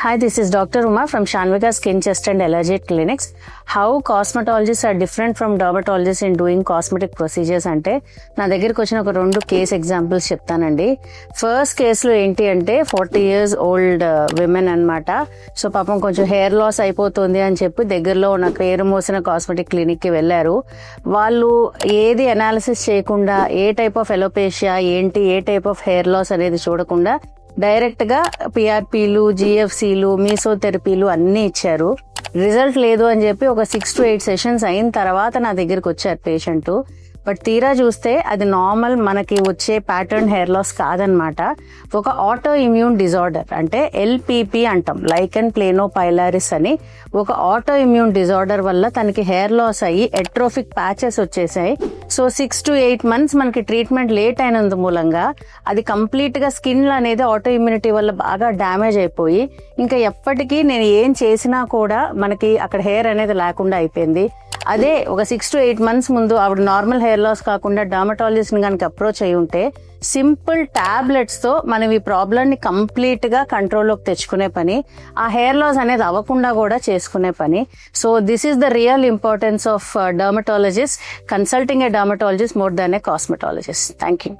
Hi, this is Dr. Uma from Shanvika Skin, Chest and Allergy Clinics. How cosmetologists are different from dermatologists in doing cosmetic procedures అంటే నా దగ్గరికి వచ్చిన ఒక 2 case examples చెప్తానండి. First కేసులో ఏంటి అంటే 40 years ఓల్డ్ విమెన్ అన్నమాట. సో పాపం కొంచెం హెయిర్ లాస్ అయిపోతుంది అని చెప్పి దగ్గరలో ఉన్న పేరు మోసిన కాస్మెటిక్ క్లినిక్కి వెళ్ళారు. వాళ్ళు ఏది అనాలిసిస్ చేయకుండా ఏ టైప్ ఆఫ్ ఎలోపేషియా ఏంటి, ఏ టైప్ ఆఫ్ హెయిర్ లాస్ అనేది చూడకుండా డైరెక్ట్ గా పిఆర్పీలు, జిఎఫ్సీలు, మీసోథెరపీలు అన్ని ఇచ్చారు. రిజల్ట్ లేదు అని చెప్పి ఒక 6 to 8 సెషన్స్ అయిన తర్వాత నా దగ్గరికి వచ్చారు పేషెంట్. బట్ తీరా చూస్తే అది నార్మల్ మనకి వచ్చే ప్యాటర్న్ హెయిర్ లాస్ కాదనమాట. ఒక ఆటో ఇమ్యూన్ డిజార్డర్, అంటే ఎల్పిపి అంటాం, లైకెన్ ప్లేనోపైలారిస్ అని ఒక ఆటో ఇమ్యూన్ డిజార్డర్ వల్ల తనకి హెయిర్ లాస్ అయ్యి ఎట్రోఫిక్ ప్యాచెస్ వచ్చేసాయి. సో 6 to 8 months మనకి ట్రీట్మెంట్ లేట్ అయినందు మూలంగా అది కంప్లీట్ గా స్కిన్ అనేది ఆటో ఇమ్యూనిటీ వల్ల బాగా డ్యామేజ్ అయిపోయి ఇంకా ఎప్పటికీ నేను ఏం చేసినా కూడా మనకి అక్కడ హెయిర్ అనేది లేకుండా అయిపోయింది. అదే ఒక 6 to 8 months ముందు ఆవిడ నార్మల్ హెయిర్ లాస్ కాకుండా డర్మటాలజిస్ట్ ని కనుక అప్రోచ్ అయి ఉంటే సింపుల్ టాబ్లెట్స్ తో మనం ఈ ప్రాబ్లమ్ ని కంప్లీట్ గా కంట్రోల్లోకి తెచ్చుకునే పని, ఆ హెయిర్ లాస్ అనేది అవ్వకుండా కూడా చేసుకునే పని. So this is the real importance of dermatologist, consulting A dermatologist more than A cosmetologist. Thank you.